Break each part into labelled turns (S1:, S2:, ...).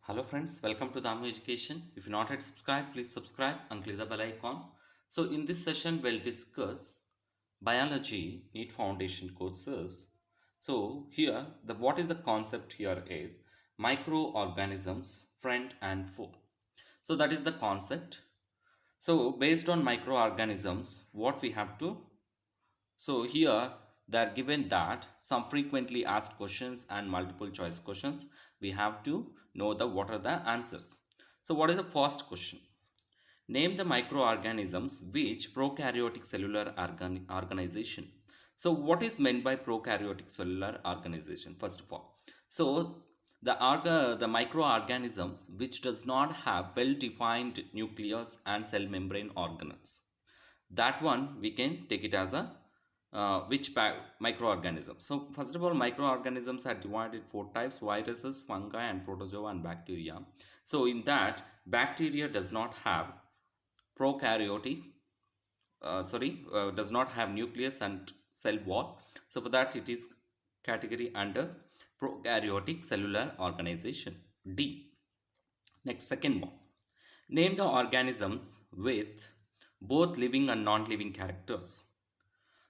S1: Hello friends, welcome to the AMU Education. If you're not yet subscribed, please subscribe and click the bell icon. So in this session, we'll discuss biology NEET foundation courses. So here, what is the concept here is microorganisms, friend and foe. So that is the concept. So based on microorganisms, what we have to so here they are given that some frequently asked questions and multiple choice questions. We have to know what are the answers. So what is the first question? Name the microorganisms which prokaryotic cellular organization. So what is meant by prokaryotic cellular organization first of all? So the microorganisms which does not have well defined nucleus and cell membrane organelles. That one we can take it as a microorganisms. So first of all, microorganisms are divided four types: viruses, fungi, and protozoa and bacteria. So in that, bacteria does not have prokaryotic does not have nucleus and cell wall. So for that it is category under prokaryotic cellular organization. D. Next, second one, name the organisms with both living and non-living characters.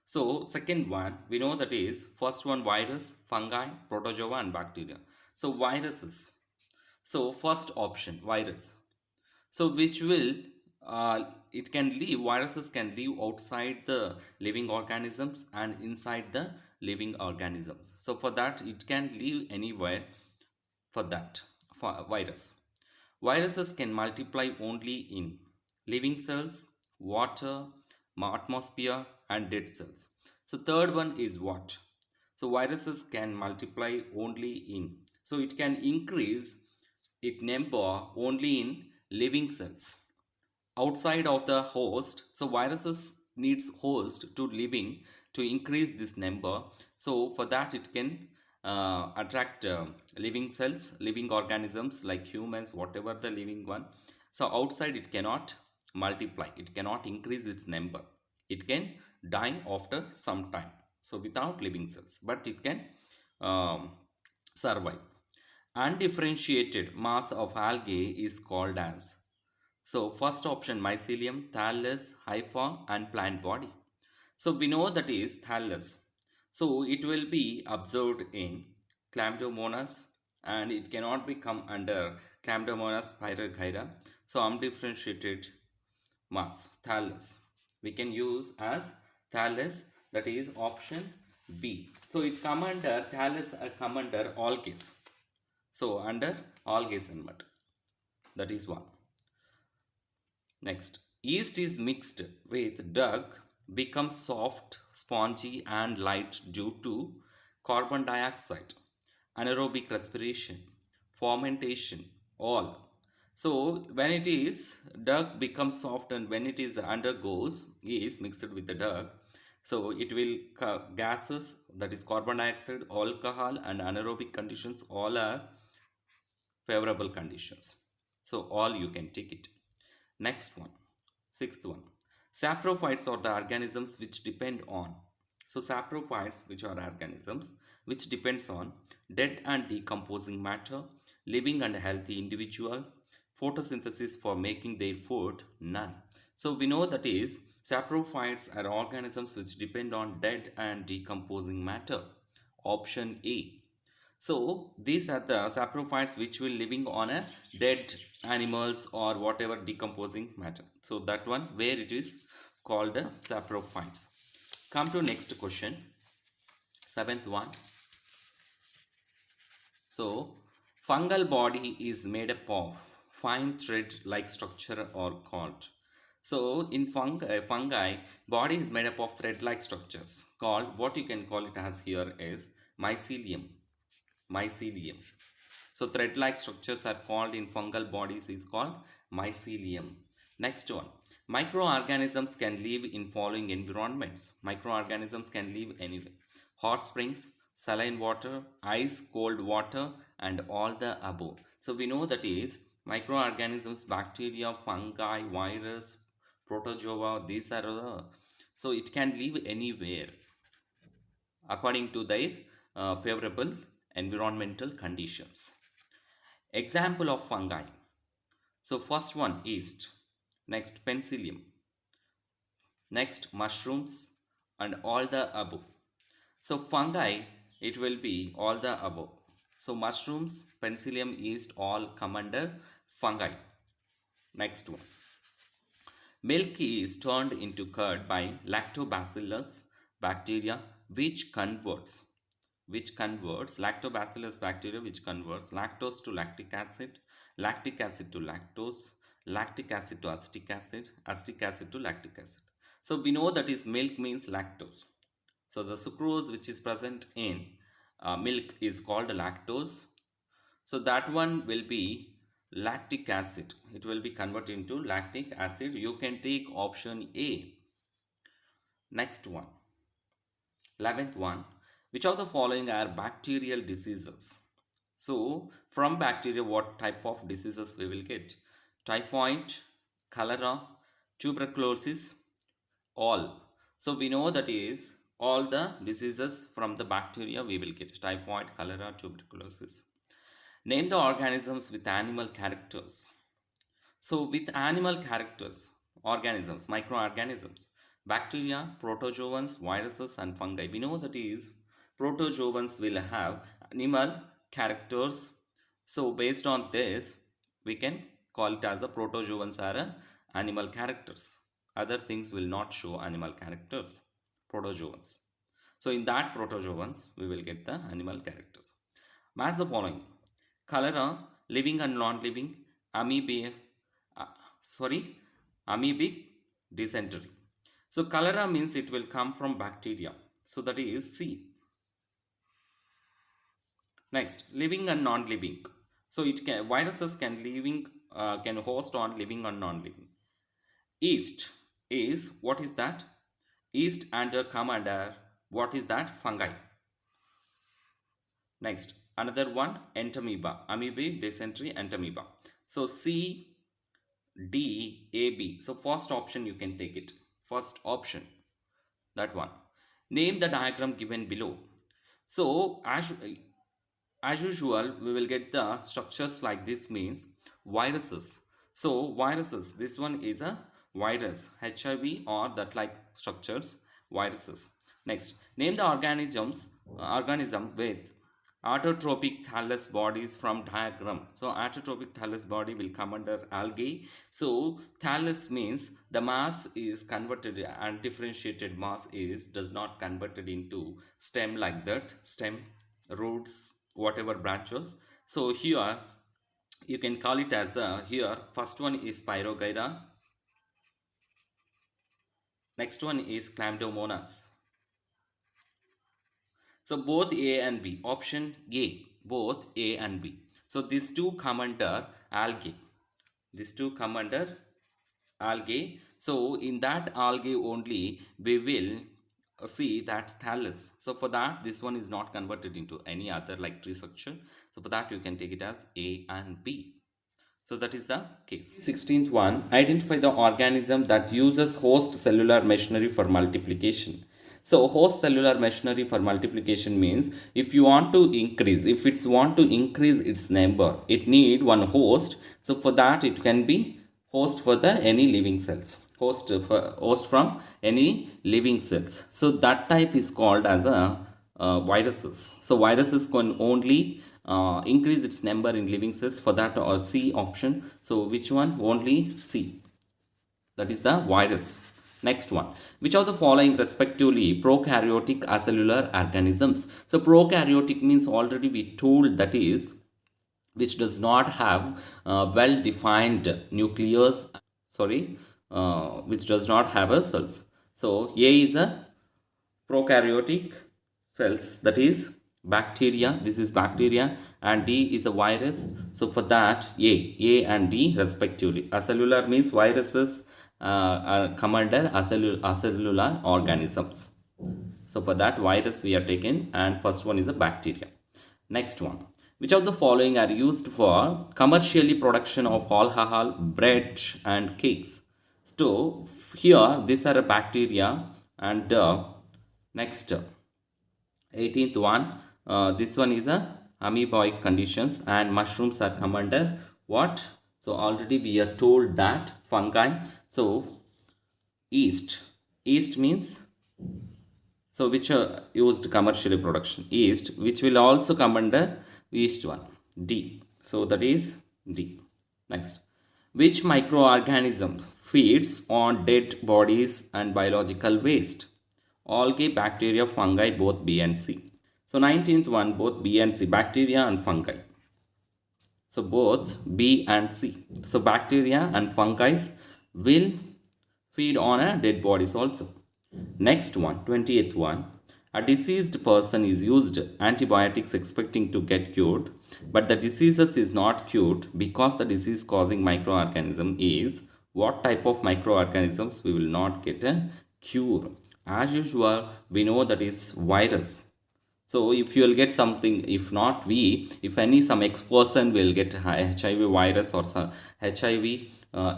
S1: So second one, we know that is first one virus, fungi, protozoa and bacteria. So viruses. So first option virus. So which will it can live, viruses can live outside the living organisms and inside the living organisms. So for that it can live anywhere for that for virus. Viruses can multiply only in living cells, water, atmosphere and dead cells. So third one is what? So viruses can multiply only in, so it can increase its number only in living cells outside of the host. So viruses needs host to living to increase this number. So for that it can attract living cells, living organisms like humans, whatever the living one. So outside it cannot multiply, it cannot increase its number, it can die after some time, so without living cells, but it can um, survive. Undifferentiated mass of algae is called as, so first option mycelium, thallus, hypha and plant body. So we know that is thallus. So it will be observed in Chlamydomonas and it cannot be come under Chlamydomonas pyrrhygera. So undifferentiated mass, thallus, we can use as thallus, that is option B. So it come under thallus, come under algae. So under algae enmet, that is one. Next, yeast is mixed with dung, becomes soft, spongy and light due to carbon dioxide, anaerobic respiration, fermentation, all. So when it is dung becomes soft, and when it is undergoes is mixed with the dung, so it will gases, that is carbon dioxide, alcohol and anaerobic conditions, all are favorable conditions. So all you can take it. Next one, sixth one, saprophytes are the organisms which depend on. So saprophytes, which are organisms which depends on dead and decomposing matter, living and healthy individual, photosynthesis for making their food, none. So we know that is saprophytes are organisms which depend on dead and decomposing matter, option A. So these are the saprophytes which will living on a dead animals or whatever decomposing matter. So that one where it is called the saprophytes. Come to next question, seventh one. So fungal body is made up of fine thread like structure or called. So in fungi body is made up of thread like structures called, what you can call it as here is mycelium. Mycelium. So thread like structures are called in fungal bodies is called mycelium. Next one, microorganisms can live in following environments. Microorganisms can live anywhere: hot springs, saline water, ice cold water and all the above. So we know that is microorganisms, bacteria, fungi, virus, protozoa, these are so it can live anywhere according to their favorable environmental conditions. Example of fungi. So first one yeast, next penicillium, next mushrooms, and all the above. So fungi, it will be all the above. So mushrooms, penicillium, yeast all come under fungi. Next one. Milk is turned into curd by lactobacillus bacteria which converts lactobacillus bacteria which converts lactose to lactic acid to lactose, lactic acid to acetic acid to lactic acid. So we know that is milk means lactose. So the sucrose which is present in milk is called lactose. So that one will be lactic acid. It will be converted into lactic acid. You can take option A. Next one. 11th one. Which of the following are bacterial diseases? So from bacteria, what type of diseases we will get? Typhoid, cholera, tuberculosis, all. So we know that is all the diseases from the bacteria we will get. Typhoid, cholera, tuberculosis. Name the organisms with animal characters. So with animal characters, organisms, microorganisms, bacteria, protozoans, viruses and fungi. We know that is protozoans will have animal characters. So based on this, we can call it as a protozoans are a animal characters. Other things will not show animal characters, protozoans. So in that protozoans, we will get the animal characters. Match the following. Cholera, living and non-living, amoebic, amoebic dysentery. So cholera means it will come from bacteria. So that is C. Next, living and non-living. So viruses can host on living and non-living. Yeast is, what is that? Yeast come under, what is that? Fungi. Next, another one, entamoeba, amoebic dysentery, entamoeba. So C, D, A, B. So first option you can take it. First option, that one. Name the diagram given below. So as usual, we will get the structures like this means viruses. So viruses, this one is a virus, HIV or that like structures, viruses. Next, name the organism with autotrophic thallus bodies from diagram. So autotrophic thallus body will come under algae. So thallus means the mass is converted and differentiated mass is does not converted into stem like that, stem, roots, whatever branches. So here you can call it as the, here first one is Pyrogyra, next one is Chlamydomonas. So both A and B, option A, both A and B. So these two come under algae. These two come under algae. So in that algae only we will see that thallus. So for that, this one is not converted into any other like tree structure. So for that you can take it as A and B. So that is the case. 16th one, identify the organism that uses host cellular machinery for multiplication. So host cellular machinery for multiplication means if you want to increase, if it's want to increase its number, it need one host. So for that it can be host for the any living cells, host from any living cells. So that type is called as a viruses. So viruses can only increase its number in living cells. For that or C option. So which one? Only C. That is the virus. Next one. Which of the following respectively prokaryotic acellular organisms? So prokaryotic means already we told that is which does not have well defined nucleus, which does not have a cells. So A is a prokaryotic cells, that is bacteria, this is bacteria, and D is a virus. So for that A and D respectively. Acellular means viruses come under acellular organisms. So for that virus we are taken, and first one is a bacteria. Next one. Which of the following are used for commercially production of alcohol, bread and cakes? So here these are a bacteria, and next 18th one, this one is a amoeboic conditions, and mushrooms are come under what? So already we are told that fungi. So yeast means, so which are used commercially production, yeast, which will also come under yeast one, D. So that is D. Next, which microorganism feeds on dead bodies and biological waste? Algae, bacteria, fungi, both B and C. So 19th one, both B and C, bacteria and fungi. So both B and C. So bacteria and fungi will feed on a dead bodies also. Next one, 20th one. A deceased person is used antibiotics expecting to get cured, but the diseases is not cured because the disease causing microorganism is what type of microorganisms we will not get a cure. As usual, we know that is virus. So if you will get something, if not we, if any some X person will get HIV virus or some HIV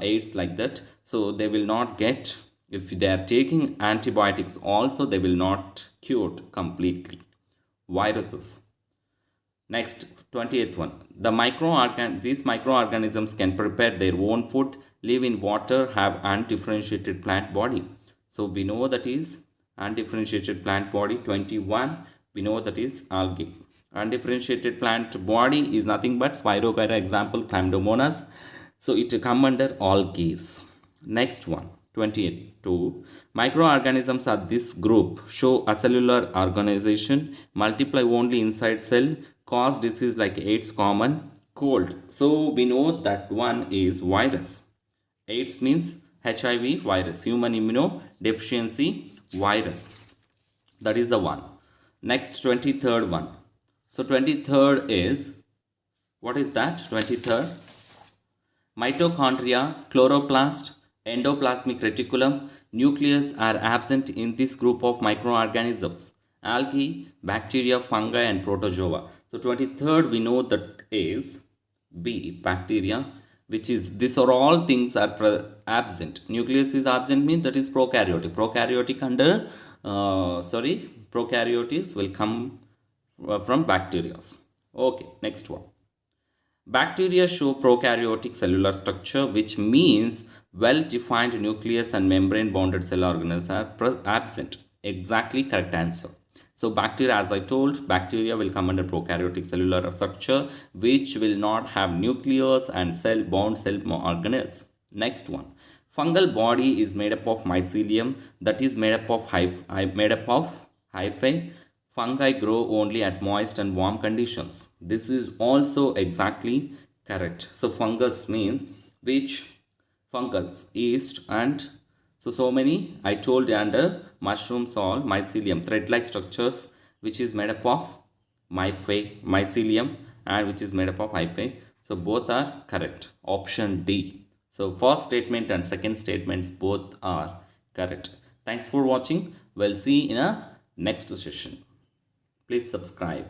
S1: AIDS like that, so they will not get, if they are taking antibiotics also, they will not cured completely viruses. Next, 20th one. These microorganisms can prepare their own food, live in water, have undifferentiated plant body. So we know that is undifferentiated plant body. 21, we know that is algae. Undifferentiated plant body is nothing but Spirogyra, example Chlamydomonas. So it come under algae. Next one, 22. Microorganisms are this group show a cellular organization, multiply only inside cell, cause disease like AIDS, common cold. So we know that one is virus. AIDS means HIV virus, human immunodeficiency virus. That is the one. Next, 23rd one. So 23rd is, what is that? 23rd, mitochondria, chloroplast, endoplasmic reticulum, nucleus are absent in this group of microorganisms. Algae, bacteria, fungi and protozoa. So 23rd we know that is B, bacteria, which is, these are all things are absent. Nucleus is absent means that is prokaryotic. Prokaryotic under, prokaryotes will come from bacteria. Okay, next one. Bacteria show prokaryotic cellular structure, which means well-defined nucleus and membrane-bounded cell organelles are absent. Exactly correct answer. So bacteria, as I told, bacteria will come under prokaryotic cellular structure, which will not have nucleus and cell-bound cell organelles. Next one. Fungal body is made up of mycelium, that is made up of hyphae. Fungi grow only at moist and warm conditions. This is also exactly correct. So fungus means which fungals, yeast and so many I told under mushrooms all mycelium, thread-like structures which is made up of mycelium and which is made up of hyphae. So both are correct. Option D. So first statement and second statements both are correct. Thanks for watching. We'll see in a next session. Please subscribe.